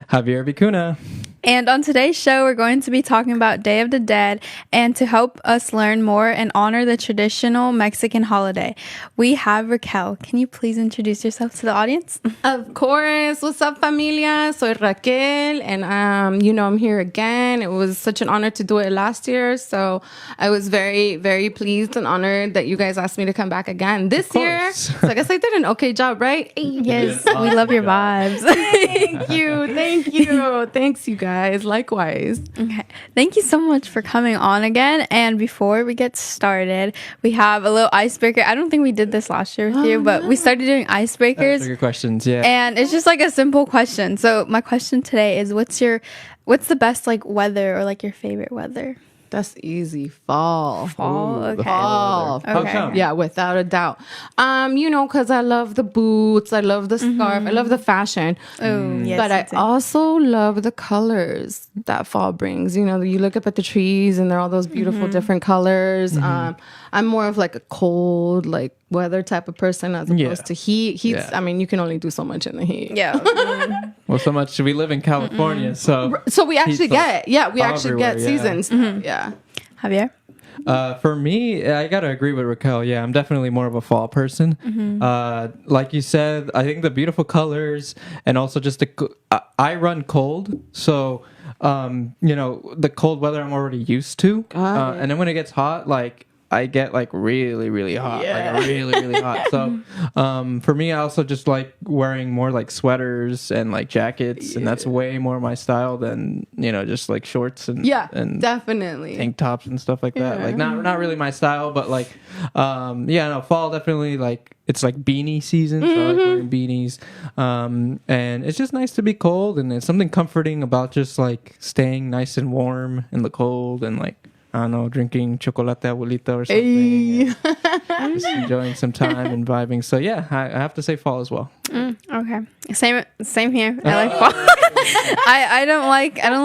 Javier Vicuna. And on today's show, we're going to be talking about Day of the Dead. And to help us learn more and honor the traditional Mexican holiday, we have Raquel. Can you please introduce yourself to the audience? Of course. What's up, familia? Soy Raquel, and I'm here again. It was such an honor to do it last year, so I was very, very pleased and honored that you guys asked me to come back again this year. So I guess I did an okay job, right? Yes, we love your vibes. Thank you. Thanks, you guys. Likewise. Okay. Thank you so much for coming on again. And before we get started, we have a little icebreaker. I don't think we did this last year with you, but we started doing icebreakers. Icebreaker questions, yeah. And it's just like a simple question. So my question today is, what's the best like weather or like your favorite weather? That's easy. Fall. Okay. Fall. How come? Yeah, without a doubt. Because I love the boots, I love the scarf, I love the fashion. Oh, yes. But I also love the colors that fall brings. You look up at the trees and they're all those beautiful different colors. I'm more of like a cold, like weather type of person as opposed to heat. Heat's, you can only do so much in the heat. Yeah. Well, so much. We live in California, so we actually get seasons. Yeah. Javier? For me, I gotta agree with Raquel. Yeah, I'm definitely more of a fall person. Like you said, I think the beautiful colors and also just I run cold, so the cold weather I'm already used to, and then when it gets hot, like I get like really, really hot, like really, really hot. So for me, I also just like wearing more like sweaters and like jackets, and that's way more my style than just like shorts and and definitely tank tops and stuff like that. Like not really my style, but like fall definitely like it's like beanie season, so I like wearing beanies, and it's just nice to be cold, and there's something comforting about just like staying nice and warm in the cold and like. I don't know, drinking chocolate abuelita or something. Just enjoying some time and vibing. So yeah, I have to say fall as well. Okay. Same here. I like fall. I don't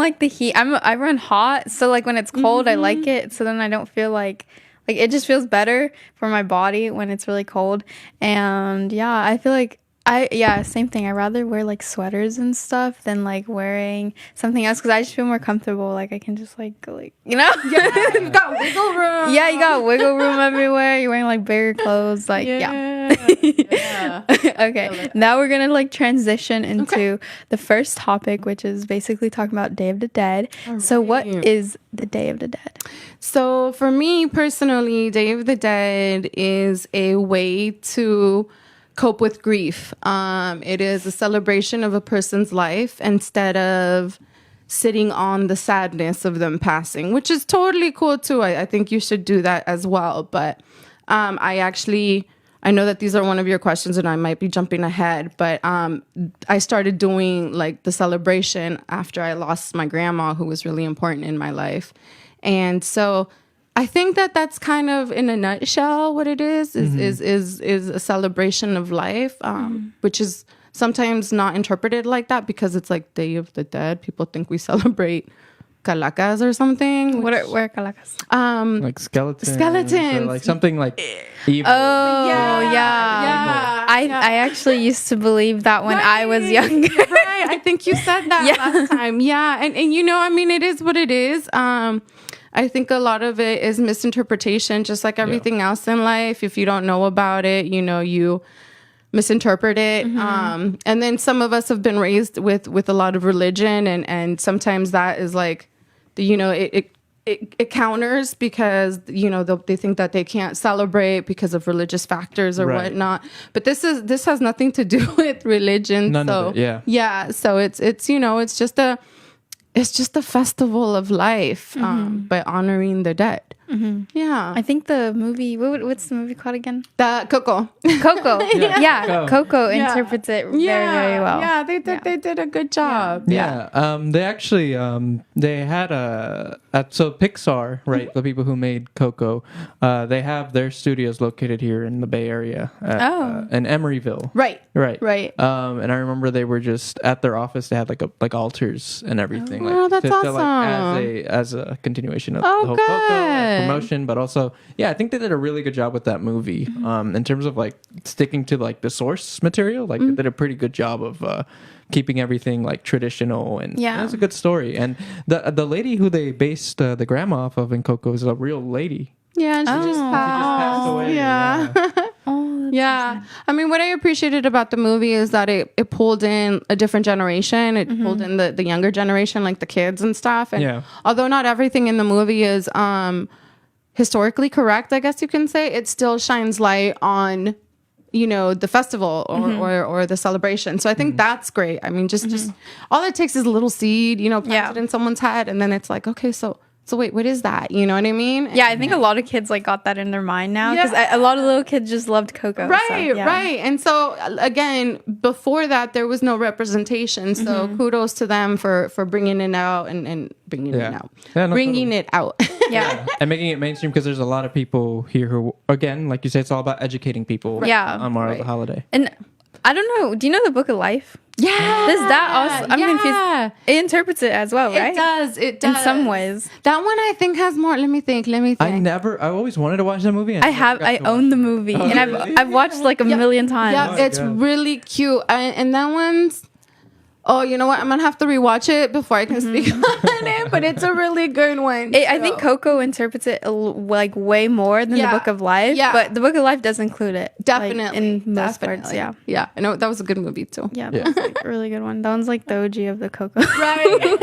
like the heat. I run hot, so like when it's cold, I like it. So then I don't feel like it just feels better for my body when it's really cold. And yeah, I feel like same thing. I rather wear like sweaters and stuff than like wearing something else because I just feel more comfortable. Like I can just like go you've got wiggle room. Yeah, you got wiggle room everywhere. You're wearing like bigger clothes. Like Okay. Now we're gonna like transition into the first topic, which is basically talking about Day of the Dead. Right. So what is the Day of the Dead? So for me personally, Day of the Dead is a way to cope with grief. It is a celebration of a person's life instead of sitting on the sadness of them passing, which is totally cool too. I think you should do that as well. But I know that these are one of your questions and I might be jumping ahead, but I started doing like the celebration after I lost my grandma, who was really important in my life. And so I think that that's kind of in a nutshell what it is a celebration of life, which is sometimes not interpreted like that because it's like Day of the Dead. People think we celebrate calacas or something. What are calacas? Like skeletons. Skeletons. Or like something like evil. Oh, yeah. I actually used to believe that when I was younger. Right. I think you said that last time. Yeah. And it is what it is. I think a lot of it is misinterpretation, just like everything else in life. If you don't know about it, you misinterpret it. And then some of us have been raised with a lot of religion, and sometimes that is like, it counters because, they think that they can't celebrate because of religious factors or whatnot. But this has nothing to do with religion. None of it, yeah. So it's just a festival of life, by honoring the dead. Yeah. I think the movie, what's the movie called again? Coco. Coco. Coco interprets it very, very well. Yeah, they did a good job. Yeah. They actually, they had so Pixar, right? The people who made Coco, they have their studios located here in the Bay Area in Emeryville. Right. And I remember they were just at their office. They had like altars and everything. Oh, that's awesome. As a continuation of Oh, the whole Coco. promotion, but also, I think they did a really good job with that movie. In terms of like sticking to like the source material, like they did a pretty good job of keeping everything like traditional, and it was a good story. And the lady who they based the grandma off of in Coco is a real lady. Yeah, and she just passed away. Yeah. Yeah. I mean, what I appreciated about the movie is that it pulled in a different generation. It pulled in the younger generation, like the kids and stuff. And although not everything in the movie is historically correct, I guess you can say, it still shines light on, the festival or the celebration. So I think that's great. I mean, just all it takes is a little seed, planted in someone's head, and then it's like, okay, so wait, what is that? You know what I mean? Yeah, I think a lot of kids like got that in their mind now, because a lot of little kids just loved Coco. Right, right. And so again, before that, there was no representation. So kudos to them for bringing it out and bringing it out. Yeah, no, bringing it out. Yeah. And making it mainstream, because there's a lot of people here who, again, like you say, it's all about educating people on the holiday. And I don't know, do you know the Book of Life? Yeah. Does that also, I'm confused. It interprets it as well, right? It does. In some ways. That one I think has more, let me think. I always wanted to watch that movie. I own the movie, and I've watched like a million times. Yeah, it's really cute. And that one's, you know what? I'm gonna have to rewatch it before I can speak on it, but it's a really good one. I think Coco interprets it like way more than the Book of Life. Yeah. But the Book of Life does include it. Definitely. Like, in most parts, yeah. Yeah, I know. That was a good movie too. Yeah, that was like a really good one. That one's like the OG of the Coco. Right.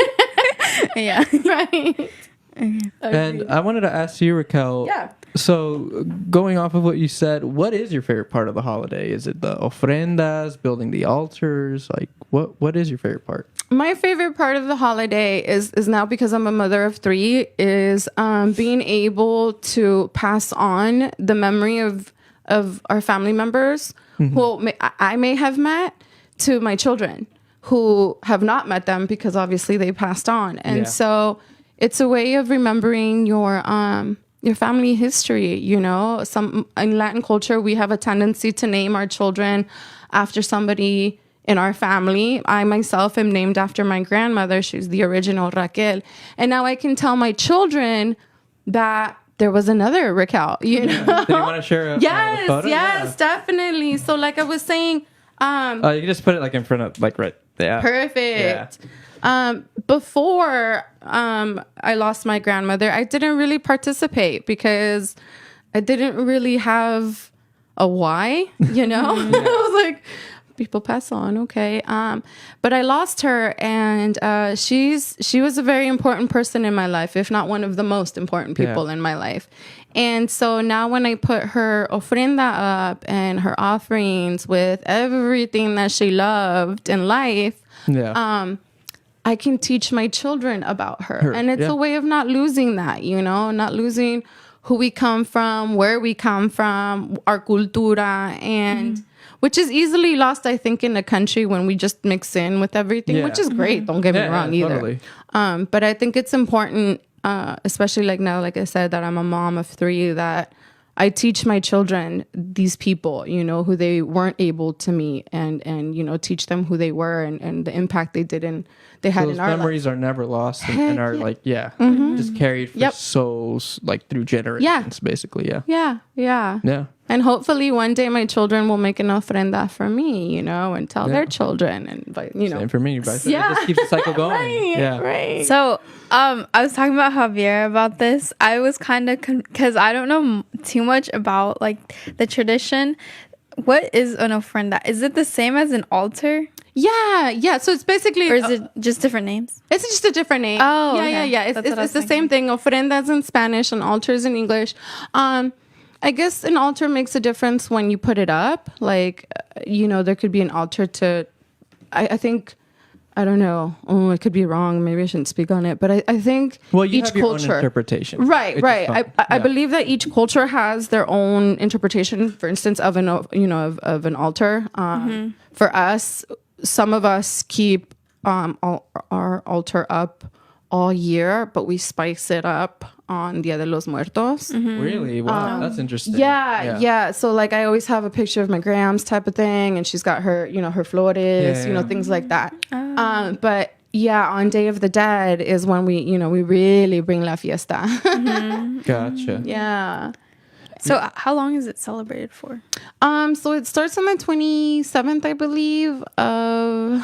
Yeah. Right. And I wanted to ask you, Raquel. Yeah. So, going off of what you said, what is your favorite part of the holiday? Is it the ofrendas, building the altars? Like, what is your favorite part? My favorite part of the holiday is now, because I'm a mother of 3, is being able to pass on the memory of our family members who I may have met to my children who have not met them, because obviously they passed on. And so it's a way of remembering your family history. Some in Latin culture, we have a tendency to name our children after somebody in our family. I myself am named after my grandmother. She's the original Raquel. And now I can tell my children that there was another Raquel, Did you want to share a photo? Yes, definitely. So like I was saying, you can just put it like in front of, like right there. Perfect. Yeah. Before I lost my grandmother, I didn't really participate because I didn't really have a why, I was like, people pass on, okay. But I lost her, and she was a very important person in my life, if not one of the most important people in my life. And so now when I put her ofrenda up and her offerings with everything that she loved in life, I can teach my children about her. And it's a way of not losing that, not losing who we come from, where we come from, our cultura, and which is easily lost, I think, in a country when we just mix in with everything, which is great. Don't get me wrong either. Totally. But I think it's important, especially like now, like I said, that I'm a mom of 3, that I teach my children these people, who they weren't able to meet, and teach them who they were and the impact they had in our life. Those memories are never lost and are just carried for souls, like through generations, basically. Yeah. And hopefully one day my children will make an ofrenda for me, and tell their children, and Same for me, but it just keeps the cycle going. Right. So, I was talking about Javier about this. I was kind of because I don't know too much about like the tradition. What is an ofrenda? Is it the same as an altar? Yeah. So it's basically, or is it just different names? It's just a different name. Oh, yeah. It's the same thing. Ofrendas in Spanish and altars in English. I guess an altar makes a difference when you put it up. Like, there could be an altar to, I think, I don't know. Oh, I could be wrong. Maybe I shouldn't speak on it. But I think you each have your culture, own interpretation. Right. I believe that each culture has their own interpretation. For instance, of an altar. For us, some of us keep our altar up all year, but we spice it up on Dia de los Muertos. Really? Wow, that's interesting. Yeah. So like I always have a picture of my grams type of thing, and she's got her, her flores, things like that. But on Day of the Dead is when we really bring la fiesta. Gotcha. Yeah. So how long is it celebrated for? So it starts on the 27th, I believe, of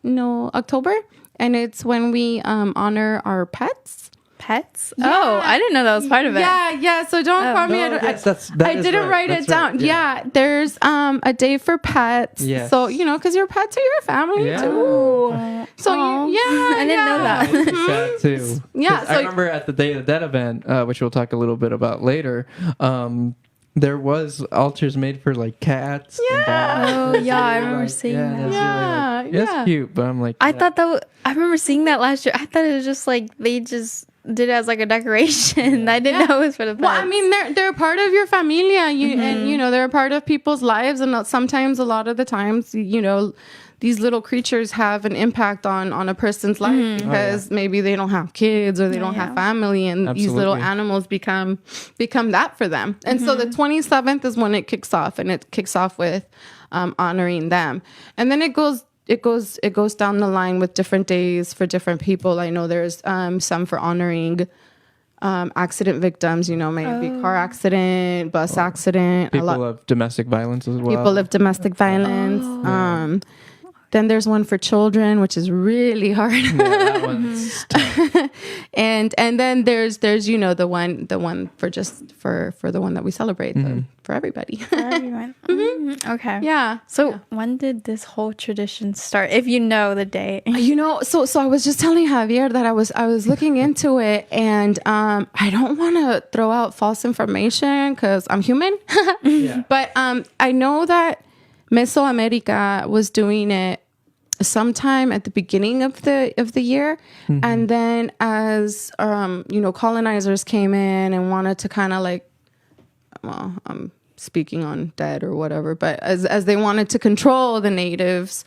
October, and it's when we honor our pets. Pets? Yeah. Oh, I didn't know that was part of it. Yeah. So don't call me. I didn't write it down. Right, yeah. There's a day for pets. Yes. So because your pets are your family too. So I didn't know that. It's sad too. Yeah, 'Cause so- I remember at the Day of the Dead event, which we'll talk a little bit about later. There was altars made for like cats. And dogs. Oh, yeah, I remember seeing that. That's Yeah, really, it's cute, but I'm like, I thought that I remember seeing that last year. I thought it was just like they just did it as like a decoration. I didn't know it was for the pets. Well, I mean, they're part of your familia, and they're a part of people's lives, and sometimes, a lot of the times, these little creatures have an impact on a person's life because maybe they don't have kids or they don't have family, and these little animals become that for them. And so the 27th is when it kicks off, and it kicks off with honoring them, and then it goes down the line with different days for different people. I know there's some for honoring accident victims, maybe car accident, bus accident. people of domestic violence as well. People of domestic violence. Then there's one for children, which is really hard. Yeah, that one's tough. and then there's the one for just for the one that we celebrate, for everybody. For everyone. Okay. Yeah. So when did this whole tradition start? If you know the date. So I was just telling Javier that I was looking into it, and I don't want to throw out false information because I'm human. Yeah. But I know that Mesoamerica was doing it sometime at the beginning of the year, and then as colonizers came in and wanted to kind of like, well, I'm speaking on dead or whatever, but as they wanted to control the natives,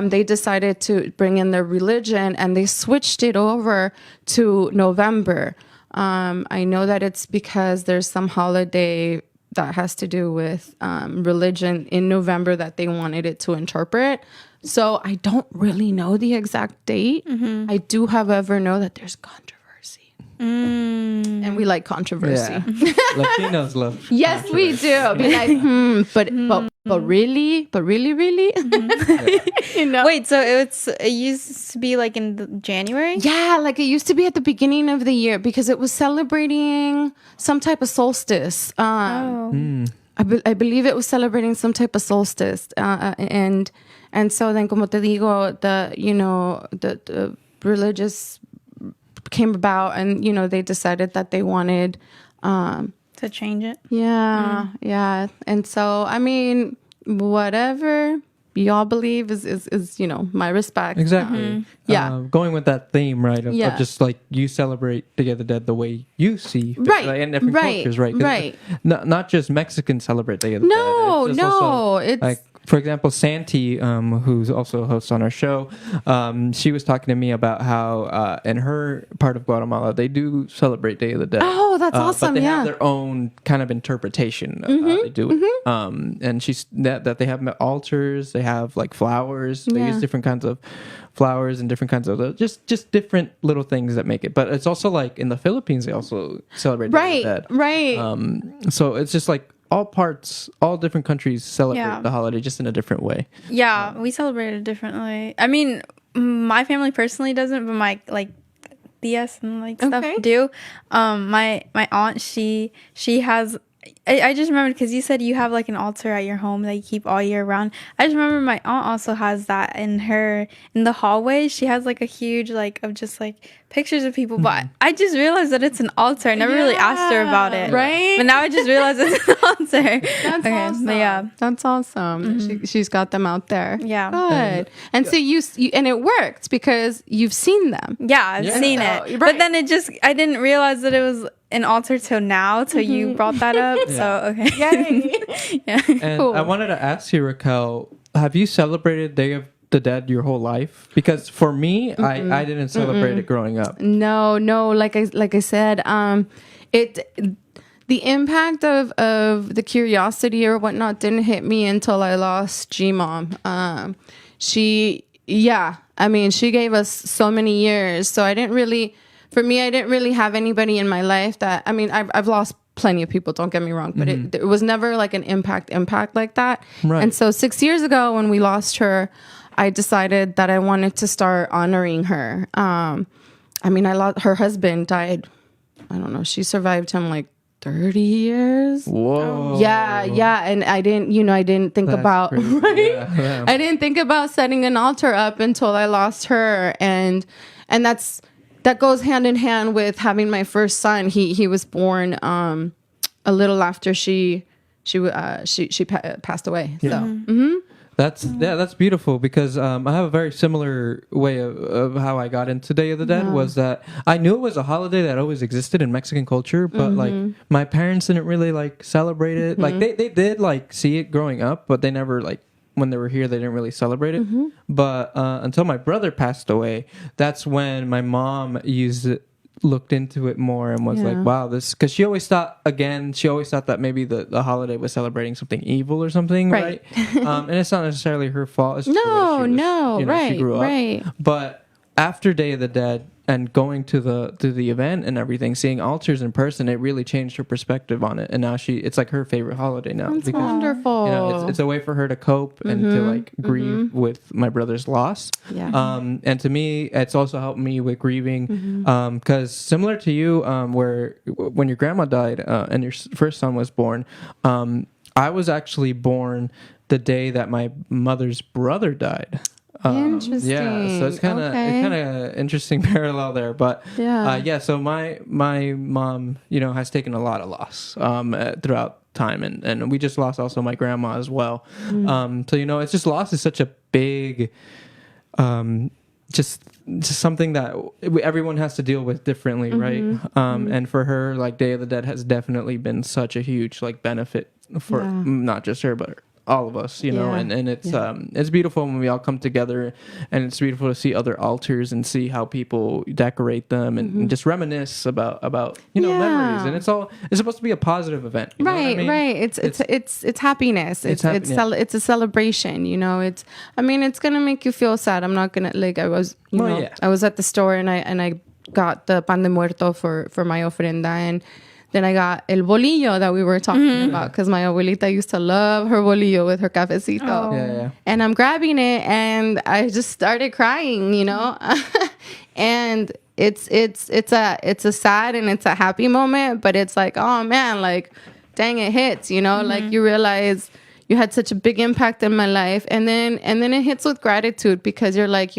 they decided to bring in their religion, and they switched it over to November. I know that it's because there's some holiday that has to do with religion in November that they wanted it to interpret. So I don't really know the exact date. I do, however, know that there's controversy. And we like controversy. Yeah. Latinos love. Yes, we do. Be like, but really? Wait, so it used to be like in January? Yeah, like it used to be at the beginning of the year because it was celebrating some type of solstice. I believe it was celebrating some type of solstice, and so then, como te digo, the religious came about, and they decided that they wanted To change it? yeah, and so I mean, whatever y'all believe is my respect. Exactly. Yeah. Going with that theme, right? Of just like you celebrate Day of the Dead the way you see fit, Right. like, in different cultures, right? 'Cause Right. Not just Mexicans celebrate Day of the Dead. It's just also, it's like, for example, Santi, who's also a host on our show, she was talking to me about how in her part of Guatemala they do celebrate Day of the Dead. Oh, that's awesome! But they Yeah. have their own kind of interpretation of how they do it. And she's that they have altars, they have like flowers, they use different kinds of flowers and different kinds of just different little things that make it. But it's also like in the Philippines they also celebrate Day of the Dead. Right. So it's just like all different countries celebrate the holiday just in a different way. Yeah, we celebrate it differently. I mean, my family personally doesn't, but my like tias and like stuff do. My aunt, she has. I just remembered because you said you have like an altar at your home that you keep all year round. I just remember my aunt also has that in the hallway. She has like a huge like of just like pictures of people, but I just realized that it's an altar. I never really asked her about it, right? But now I just realized it's an altar. That's awesome. But yeah, that's awesome. She's got them out there. Yeah. Good. And so you and it worked because you've seen them. Yeah, I've seen it. But then I didn't realize that it was an altar till now, till you brought that up. So, okay. Yay. Yeah. And I wanted to ask you, Raquel, have you celebrated Day of the Dead your whole life? Because for me, I didn't celebrate it growing up. No. Like I said, the impact of the curiosity or whatnot didn't hit me until I lost G-Mom. She yeah, I mean, she gave us so many years. So I didn't really have anybody in my life that, I mean, I've lost plenty of people, don't get me wrong, but it was never like an impact like that. Right. And so 6 years ago when we lost her, I decided that I wanted to start honoring her. I mean, her husband died, I don't know, she survived him like 30 years. Whoa. Yeah. And I didn't think about, crazy. right? Yeah. I didn't think about setting an altar up until I lost her. And that goes hand in hand with having my first son. He was born a little after she passed away. Yeah. So That's beautiful, because I have a very similar way of how I got into Day of the Dead. Was that I knew it was a holiday that always existed in Mexican culture, but like my parents didn't really like celebrate it. Like they did like see it growing up, but they never like, when they were here, they didn't really celebrate it. But until my brother passed away, that's when my mom looked into it more and was like, wow, this, because she always thought that maybe the holiday was celebrating something evil or something, right? And it's not necessarily her fault. It's just the way she grew up. Right. But after Day of the Dead and going to the event and everything, seeing altars in person, it really changed her perspective on it. And now it's like her favorite holiday now. That's wonderful. You know, it's a way for her to cope and to like grieve with my brother's loss. Yeah. And to me, it's also helped me with grieving. Because similar to you, where when your grandma died and your first son was born, I was actually born the day that my mother's brother died. Interesting. Yeah, so it's kind of interesting parallel there, but so my mom, has taken a lot of loss throughout time, and we just lost also my grandma as well. So it's just, loss is such a big just something that everyone has to deal with differently, right? And for her, like, Day of the Dead has definitely been such a huge like benefit for not just her but all of us, and it's beautiful when we all come together, and it's beautiful to see other altars and see how people decorate them and just reminisce about memories. And it's supposed to be a positive event, right? It's happiness. It's a celebration. It's gonna make you feel sad. I'm not gonna, like, I was at the store and I got the pan de muerto for my ofrenda, and then I got el bolillo that we were talking about, because my abuelita used to love her bolillo with her cafecito. Oh. Yeah. And I'm grabbing it and I just started crying, and it's a sad and it's a happy moment, but it's like, oh man, like, dang, it hits, like, you realize you had such a big impact in my life, and then it hits with gratitude, because you're like,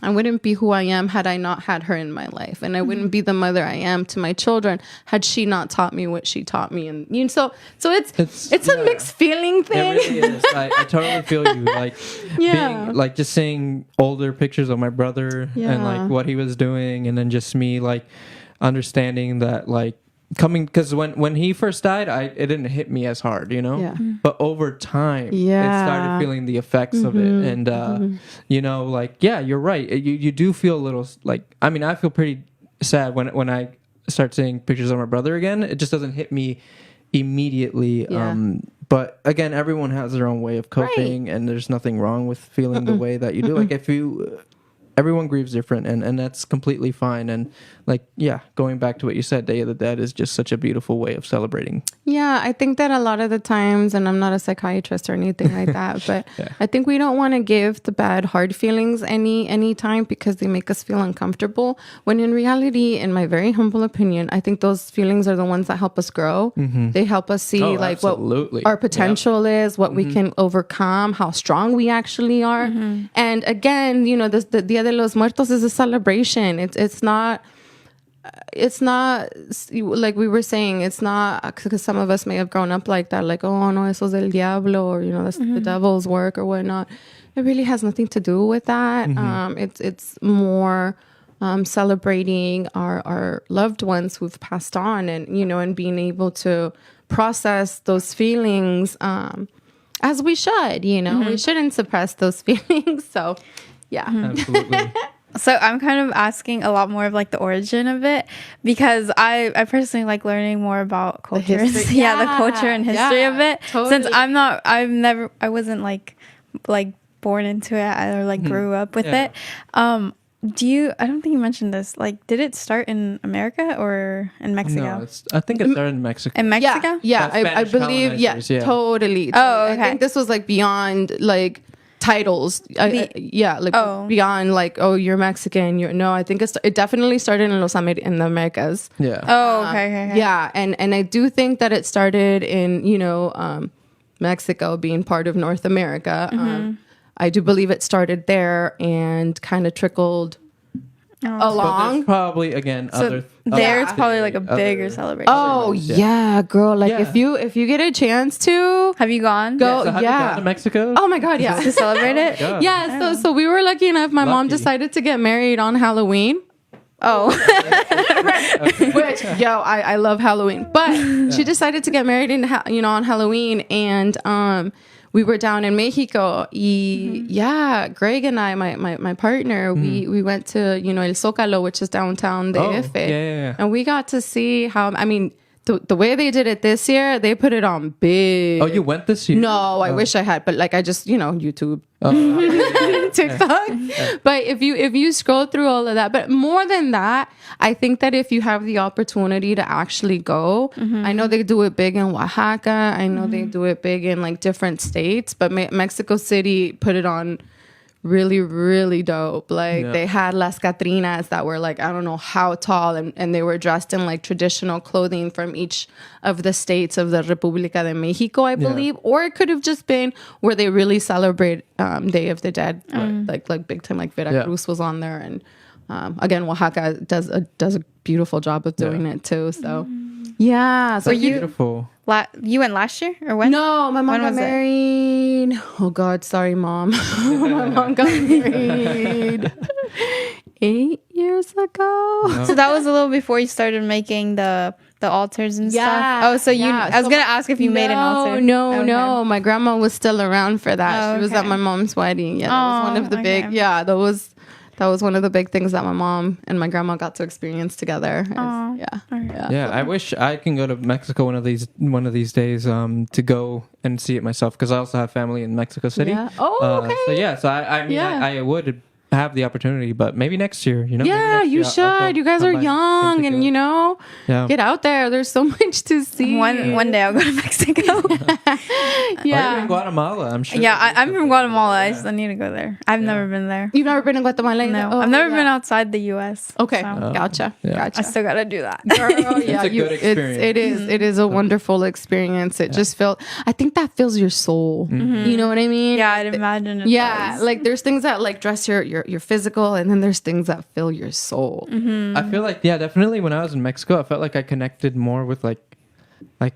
I wouldn't be who I am had I not had her in my life, and I wouldn't be the mother I am to my children had she not taught me what she taught me. And so it's a mixed feeling thing. It really is. I totally feel you. Like, being, like, just seeing older pictures of my brother and like what he was doing, and then just me like understanding that, like, coming, because when he first died, it didn't hit me as hard, but over time it started feeling the effects of it, and you're right, you do feel a little, like, I mean, I feel pretty sad when I start seeing pictures of my brother again. It just doesn't hit me immediately. But again, everyone has their own way of coping, and there's nothing wrong with feeling the way that you do. Like, everyone grieves different, and that's completely fine. And like, going back to what you said, Day of the Dead is just such a beautiful way of celebrating. I think that a lot of the times, and I'm not a psychiatrist or anything like that, but I think we don't want to give the bad, hard feelings any time, because they make us feel uncomfortable, when in reality, in my very humble opinion, I think those feelings are the ones that help us grow. They help us see like absolutely. What our potential is, what we can overcome, how strong we actually are. And again, the Dia de los Muertos is a celebration. It's not like we were saying, it's not, because some of us may have grown up like that, like, oh no, eso es del diablo, or that's the devil's work or whatnot. It really has nothing to do with that. It's more celebrating our loved ones who've passed on, and and being able to process those feelings as we should. We shouldn't suppress those feelings. So Absolutely. So I'm kind of asking a lot more of like the origin of it, because I personally like learning more about culture. The culture and history of it. Totally. Since I wasn't like born into it or like grew up with Yeah. it. I don't think you mentioned this. Like, did it start in America or in Mexico? No, I think it started in Mexico. In Mexico? Yeah, By I Spanish believe, colonizers, yeah. totally. Oh, okay. I think this was like beyond like titles. Beyond like, oh, you're Mexican. I think it definitely started in in the Americas. Yeah. Oh, okay. Yeah, and I do think that it started in Mexico being part of North America. I do believe it started there and kind of trickled But along. there's probably again So there, it's probably like a bigger celebration. Oh yeah, girl! Like if you get a chance to Have you gone? go, So have you gone to Mexico? Oh my god, yeah. To celebrate it? God. Yeah, so we were lucky enough. My mom Lucky. decided to get married on Halloween. Oh. Which, I love Halloween. But she decided to get married on Halloween, and we were down in Mexico. Greg and I, my partner, we went to El Zócalo, which is downtown DF. Yeah. And we got to see how, I mean, the way they did it this year, they put it on big. Oh, you went this year? No, I wish I had, but like I just, YouTube, TikTok. But if you scroll through all of that, but more than that, I think that if you have the opportunity to actually go, I know they do it big in Oaxaca. I know they do it big in like different states, but Mexico City put it on really, really dope. Like they had Las Catrinas that were like, I don't know how tall, and they were dressed in like traditional clothing from each of the states of the República de Mexico, I believe. Or it could have just been where they really celebrate Day of the Dead, like big time, like Veracruz was on there, and again Oaxaca does a beautiful job of doing it too. So yeah, so That's beautiful. You went last year or when? No, my mom got married. Oh God, sorry, mom. My mom got married 8 years ago. So that was a little before you started making the altars and stuff. Oh, so I was gonna ask if you made an altar. No. My grandma was still around for that. Oh, She was at my mom's wedding. Yeah, that was one of the big. Yeah, that was one of the big things that my mom and my grandma got to experience together. Yeah, I wish I can go to Mexico one of these days to go and see it myself, because I also have family in Mexico City. Yeah. Oh, okay. So I mean, I would have the opportunity, but maybe next year, Yeah, maybe you next year should. You guys are young, and get out there. There's so much to see. One day I'll go to Mexico. You're in Guatemala, I'm sure. Yeah, I'm from Guatemala. I need to go there. I've never been there. You've never been in Guatemala? No, I've never been outside the U.S. Okay, so. Gotcha. I still gotta do that. Girl, It's a good experience. It is a wonderful experience. It just I think that fills your soul. You know what I mean? Yeah, I'd imagine it does. Like there's things that like dress your physical, and then there's things that fill your soul. I feel like, definitely when I was in Mexico, I felt like I connected more with like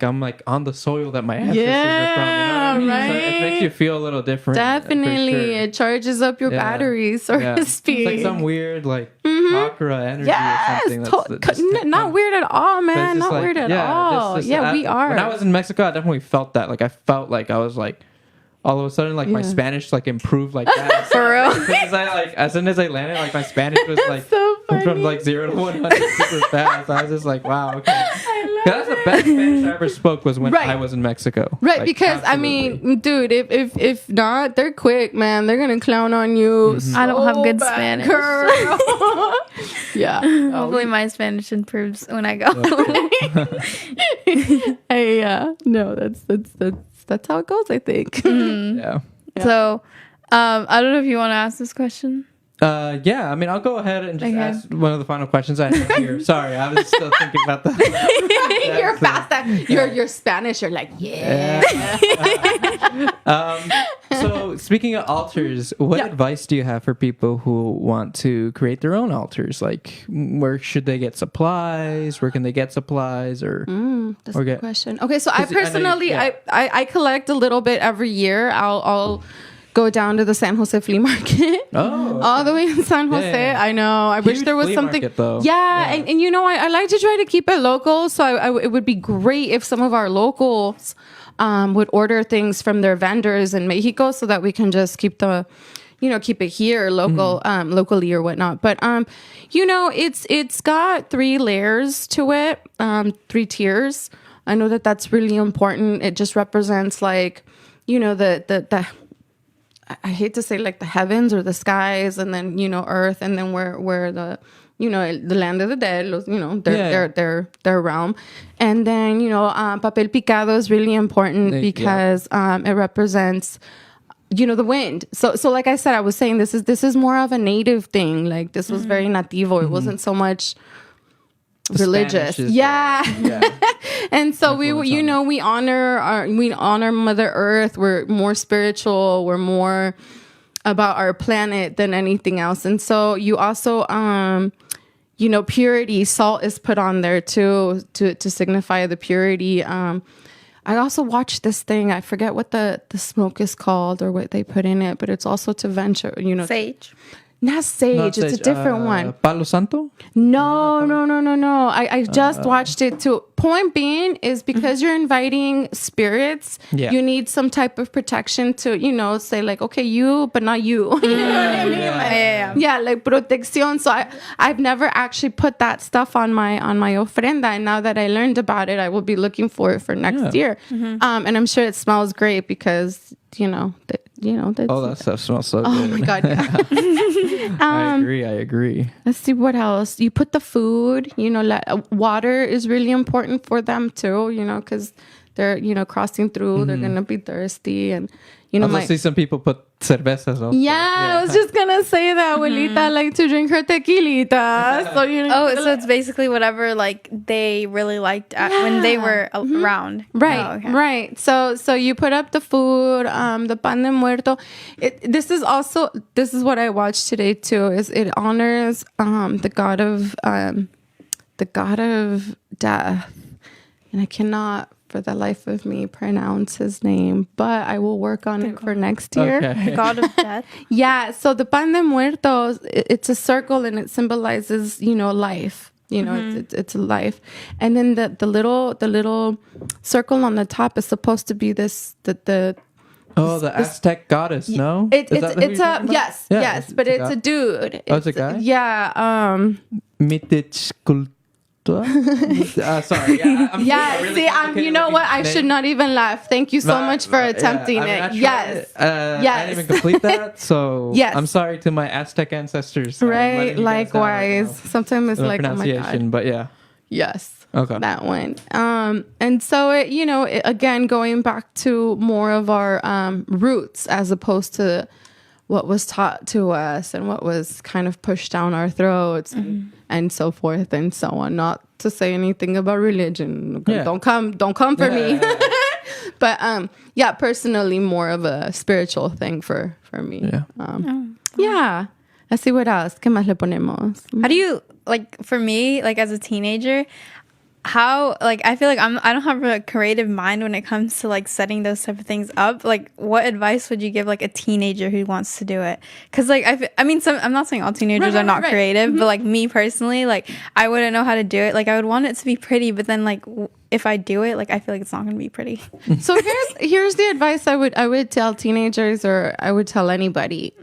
I'm like on the soil that my ancestors are from. You know what I mean? Right. So it makes you feel a little different. Definitely, for sure. it charges up your batteries, so to speak. It's like some weird chakra energy or something. Not weird at all, man. Not weird at all. We are. When I was in Mexico, I definitely felt that. Like I felt like I was like, all of a sudden, like my Spanish like improved like that. For real? Because as soon as I landed, like my Spanish was like so from like 0 to 100 super fast. I was just like, wow, okay. That's the best Spanish I ever spoke was when I was in Mexico. Right, like, because absolutely. I mean, dude, if not, they're quick, man. They're gonna clown on you. I don't have good Spanish. Girl. Yeah. Hopefully my Spanish improves when I go. No, that's how it goes, I think. Yeah. So, I don't know if you want to ask this question. I mean, I'll go ahead and just ask one of the final questions I have here. Sorry, I was still thinking about that. You're fast. You're Spanish. You're like, So, speaking of altars, what advice do you have for people who want to create their own altars? Like, where should they get supplies? Where can they get supplies? Or that's a good question. Okay, so I personally, I collect a little bit every year. I'll go down to the San Jose flea market. All the way in San Jose. Yeah. I know. I wish there was something. Market, though. And I like to try to keep it local. So it would be great if some of our locals would order things from their vendors in Mexico, so that we can just keep keep it here locally or whatnot. But it's got 3 layers to it, 3 tiers. I know that that's really important. It just represents like, the I hate to say like the heavens or the skies, and then, earth, and then where the, the land of the dead, their realm. And then, papel picado is really important because it represents, the wind. So like I said, I was saying this is more of a native thing. Like this was very nativo. It wasn't so much religious. And so we honor Mother Earth. We're more spiritual. We're more about our planet than anything else. And so you also purity, salt is put on there too to signify the purity. I also watched this thing, I forget what the smoke is called or what they put in it, but it's also to venture, sage. Not sage, it's a different one. Palo Santo? No. I just watched it too. Point being is because you're inviting spirits, you need some type of protection to, say like, okay, you, but not you. You know what I mean? Yeah, like protección. So I've never actually put that stuff on my ofrenda. And now that I learned about it, I will be looking for it for next year. And I'm sure it smells great because, that stuff smells so good. Oh my God, yeah. I agree. Let's see what else. You put the food, water is really important for them too, because they're, crossing through, they're going to be thirsty. And, I see some people put cervezas also. Yeah, I was just going to say that. Abuelita like to drink her tequilita. So, so it's basically whatever like they really liked when they were around. Right, right. So you put up the food, the pan de muerto. This is what I watched today too. Is it honors the god of death, and I cannot for the life of me pronounce his name, but I will work on it for next year. The god of death. Yeah. So the pan de muertos, it's a circle and it symbolizes, life. It's a life, and then the little circle on the top is supposed to be the Aztec goddess. No, it's a yes, but it's a dude. Oh, it's a guy. Yeah. Mitichkultua. Sorry. You know what? I should not even laugh. Thank you so much for attempting it. Yes. I didn't even complete that. So I'm sorry to my Aztec ancestors. Right. Likewise. Sometimes it's like, oh my God. But yeah. Yes. Okay. That one. And so it, again, going back to more of our roots as opposed to what was taught to us and what was kind of pushed down our throats and so forth and so on. Not to say anything about religion. Yeah. Don't come for me. But personally more of a spiritual thing for me. Yeah. Let's see what else. ¿Qué más le ponemos? How do you, like, for me, like as a teenager, how, like, I feel like I don't have a creative mind when it comes to like setting those type of things up. Like, what advice would you give like a teenager who wants to do it? Because like I'm not saying all teenagers are not creative, but like me personally, like I wouldn't know how to do it. Like I would want it to be pretty, but then like if I do it, like I feel like it's not going to be pretty. So here's the advice I would tell teenagers, or I would tell anybody.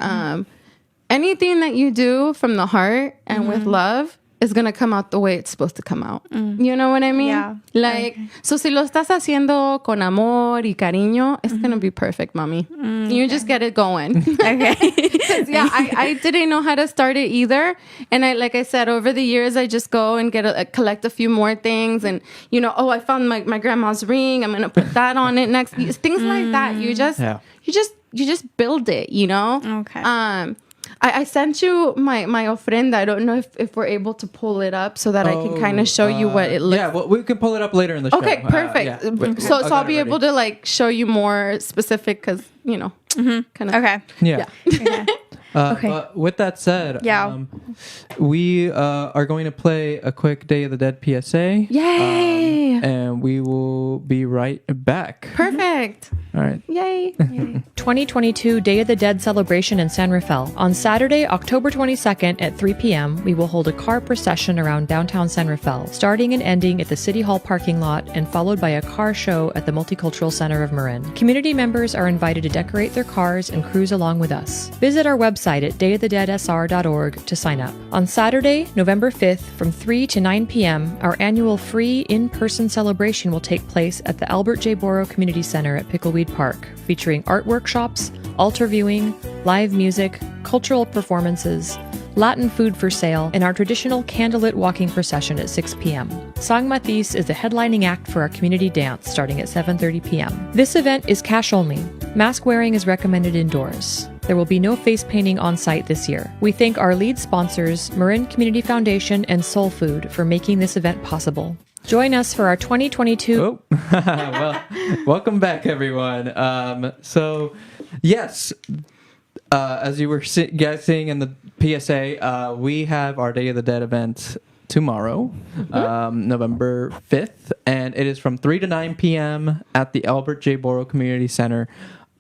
Anything that you do from the heart and with love is going to come out the way it's supposed to come out. You know what I mean? Yeah. Like, so si lo estás haciendo con amor y cariño, it's going to be perfect, mommy. You just get it going. Okay. Yeah, I didn't know how to start it either. And like I said, over the years, I just go and collect a few more things. And, I found my grandma's ring. I'm going to put that on it next. Things like that. You just build it, Okay. I sent you my ofrenda. I don't know if we're able to pull it up so that I can kind of show you what it looks like. Yeah, well, we can pull it up later in the show. Okay, perfect. So I'll be able to like show you more specific because, kind of. Okay. Yeah. Okay. Okay. But with that said, we are going to play a quick Day of the Dead PSA. Yay! And we will be right back. Perfect. All right. Yay. 2022 Day of the Dead celebration in San Rafael. On Saturday, October 22nd at 3 p.m., we will hold a car procession around downtown San Rafael, starting and ending at the City Hall parking lot and followed by a car show at the Multicultural Center of Marin. Community members are invited to decorate their cars and cruise along with us. Visit our website website at dayofthedeadsr.org to sign up. On Saturday, November 5th, from 3 to 9 p.m., our annual free in-person celebration will take place at the Albert J. Borough Community Center at Pickleweed Park, featuring art workshops, altar viewing, live music, cultural performances, Latin food for sale, and our traditional candlelit walking procession at 6 p.m. Sang Matis is the headlining act for our community dance starting at 7:30 p.m. This event is cash only. Mask wearing is recommended indoors. There will be no face painting on site this year. We thank our lead sponsors, Marin Community Foundation and Soul Food, for making this event possible. Join us for our 2022... Well, welcome back, everyone. Yes, as you were guys seeing in the PSA, we have our Day of the Dead event tomorrow, November 5th, and it is from 3 to 9 p.m. at the Albert J. Borough Community Center.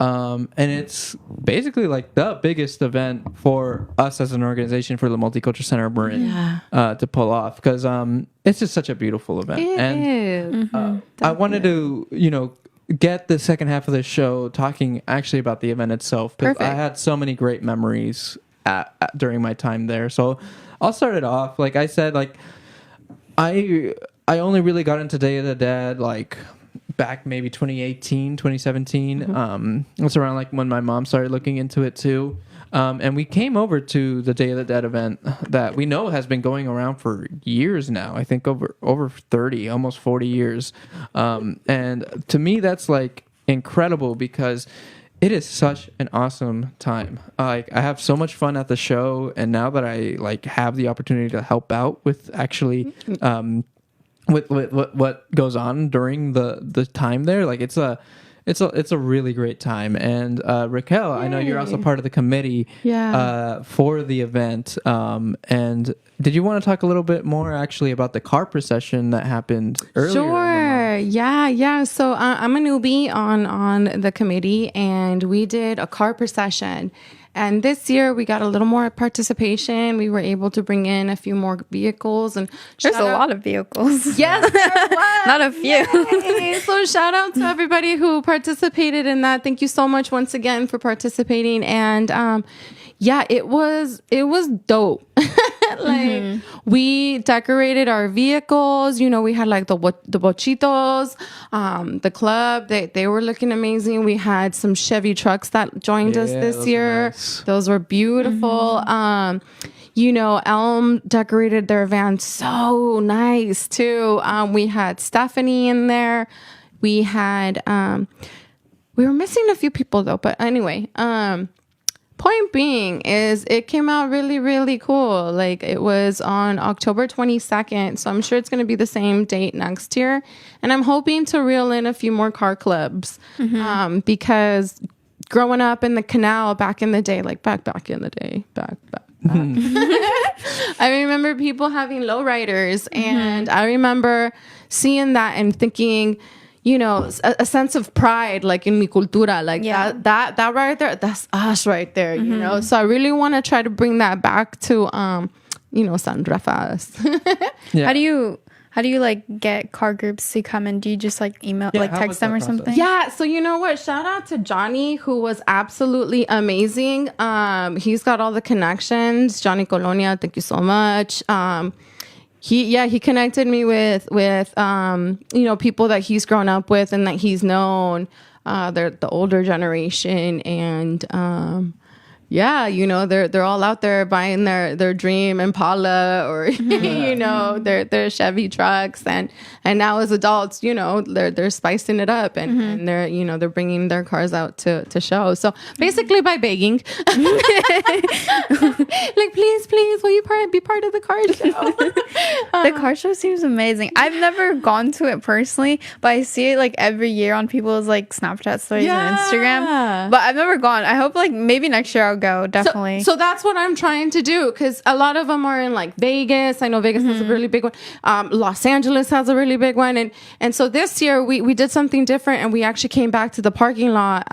And it's basically like the biggest event for us as an organization for the Multicultural Center of Marin to pull off, because it's just such a beautiful event. I wanted to, get the second half of the show talking actually about the event itself, because I had so many great memories during my time there. So I'll start it off. Like I said, like I only really got into Day of the Dead like back maybe 2018, 2017. It's around like when my mom started looking into it too. And we came over to the Day of the Dead event that we know has been going around for years now. I think over 30, almost 40 years. And to me, that's like incredible, because it is such an awesome time. Like I have so much fun at the show, and now that I like have the opportunity to help out with actually with what goes on during the time there, like it's a really great time. And Raquel, I know you're also part of the committee for the event. And did you want to talk a little bit more actually about the car procession that happened earlier? Sure. Yeah. So I'm a newbie on the committee, and we did a car procession. And this year we got a little more participation. We were able to bring in a few more vehicles, and there's a lot of vehicles. Yes, there was. Not a few. Yay. So shout out to everybody who participated in that. Thank you so much once again for participating. And it was dope. Like we decorated our vehicles. We had like the bochitos, the club. They were looking amazing. We had some Chevy trucks that joined us this year. Nice. Those were beautiful. Elm decorated their van so nice too. We had Stephanie in there. We had we were missing a few people though, but anyway, point being is it came out really, really cool. Like it was on October 22nd. So I'm sure it's going to be the same date next year. And I'm hoping to reel in a few more car clubs, because growing up in the canal back in the day, like back in the day, back. I remember people having lowriders, and I remember seeing that and thinking, a sense of pride, like in mi cultura, like that right there, that's us right there, So I really want to try to bring that back to, San Rafa's. How do you like get car groups to come in? Do you just like email, like text them or something? Yeah. So you know what? Shout out to Johnny, who was absolutely amazing. He's got all the connections. Johnny Colonia, thank you so much. He connected me with people that he's grown up with and that he's known. They're the older generation, and they're all out there buying their dream Impala or their Chevy trucks, and now as adults, they're spicing it up, and they're bringing their cars out to show. So basically by begging, like please will you be part of the car show? The car show seems amazing. I've never gone to it personally, but I see it like every year on people's like Snapchat stories and Instagram, but I've never gone. I hope like maybe next year I'll go, definitely. So that's what I'm trying to do, because a lot of them are in like Vegas. I know Vegas has a really big one. Los Angeles has a really big one, and so this year we did something different, and we actually came back to the parking lot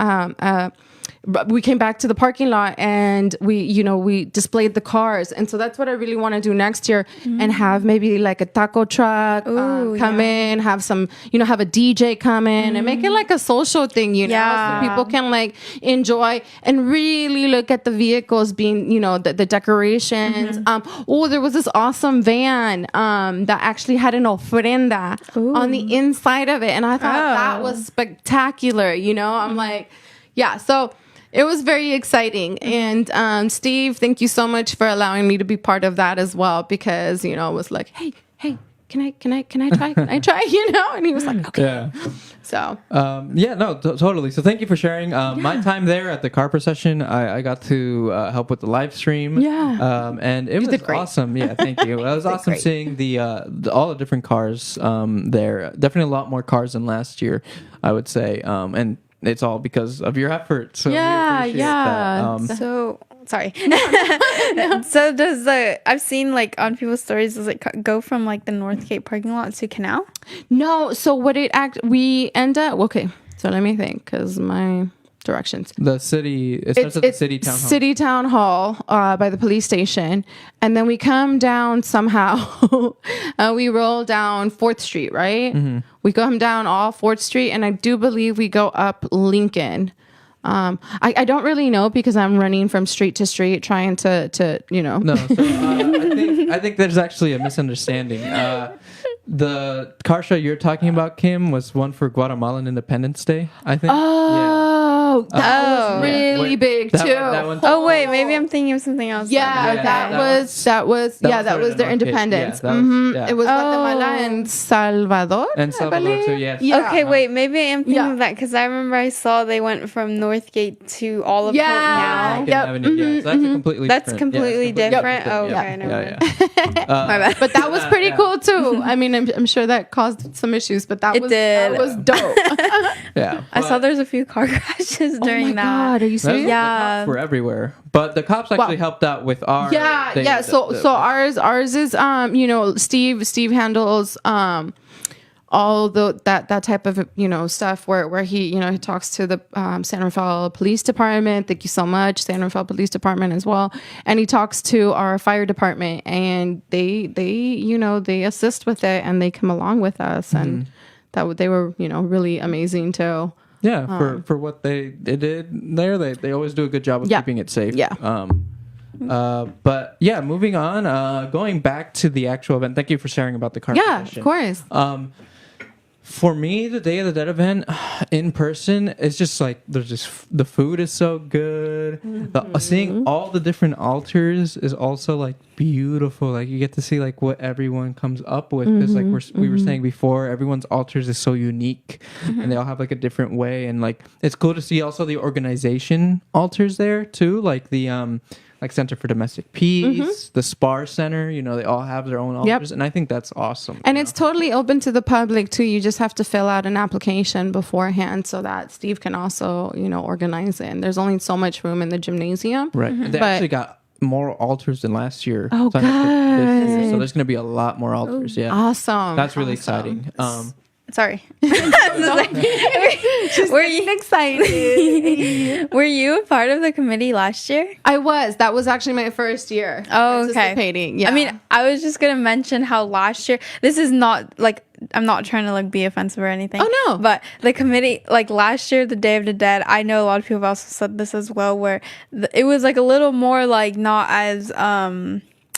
we came back to the parking lot and we displayed the cars. And so that's what I really want to do next year, and have maybe like a taco truck come in, have some, have a DJ come in and make it like a social thing, so people can like enjoy and really look at the vehicles being, the decorations. There was this awesome van that actually had an ofrenda on the inside of it. And I thought that was spectacular, I'm like, so it was very exciting. And Steve, thank you so much for allowing me to be part of that as well, because, I was like, hey, can I try? Can I try? And he was like, okay. Yeah. So, totally. So thank you for sharing. My time there at the car procession, I got to help with the live stream. Yeah. And it was awesome. Yeah, thank you. It was awesome seeing all the different cars there. Definitely a lot more cars than last year, I would say. And it's all because of your efforts. So we appreciate that. So sorry. So does I've seen like on people's stories, does it go from like the Northgate parking lot to Canal? No. So what we end up, okay, so let me think, because my directions. The city, it starts at the city town hall. City town hall by the police station. And then we come down somehow. We roll down 4th Street, right? Mm-hmm. We come down all 4th Street, and I do believe we go up Lincoln. I don't really know, because I'm running from street to street trying to No, so, I think there's actually a misunderstanding. The car show you're talking about, Kim, was one for Guatemalan Independence Day, I think. That was really big too. That one, wait, maybe I'm thinking of something else. That was their independence. It was Guatemala and Salvador. And Salvador too, yes. Yeah. Okay, wait, maybe I'm thinking of that, because I remember I saw they went from Northgate to all of Hope now. So that's completely different. Okay, never mind. My bad. But that was pretty cool too. I mean, I'm sure that caused some issues, but that was dope. Yeah, I saw there's a few car crashes during that. God, are you serious? Yeah, the cops were everwhere, but the cops actually helped out with our thing. So ours is Steve handles all that type of stuff where he he talks to the San Rafael Police Department. Thank you so much, San Rafael Police Department as well. And he talks to our fire department, and they assist with it, and they come along with us, and that they were really amazing too. Yeah, for what they did there, they always do a good job of keeping it safe. Yeah. But yeah, moving on, going back to the actual event. Thank you for sharing about the car. Yeah, of course. For me, the Day of the Dead event in person, it's just like the food is so good. Seeing all the different altars is also like beautiful. Like you get to see like what everyone comes up with. Because like we were saying before, everyone's altars is so unique, and they all have like a different way. And like it's cool to see also the organization altars there too, like the like Center for Domestic Peace, the SPAR Center, they all have their own altars. And I think that's awesome. And it's totally open to the public too. You just have to fill out an application beforehand so that Steve can also, organize it. And there's only so much room in the gymnasium. Right. They actually got more altars than last year. Oh, good. So there's going to be a lot more altars. Yeah. Awesome. That's really exciting. Sorry. Were you excited? Were you a part of the committee last year? I was. That was actually my first year. Oh, okay. Participating. Yeah. I mean, I was just gonna mention how last year. This is not like I'm not trying to like be offensive or anything. Oh no. But the committee, like last year, the Day of the Dead. I know a lot of people have also said this as well, where it was like a little more like not as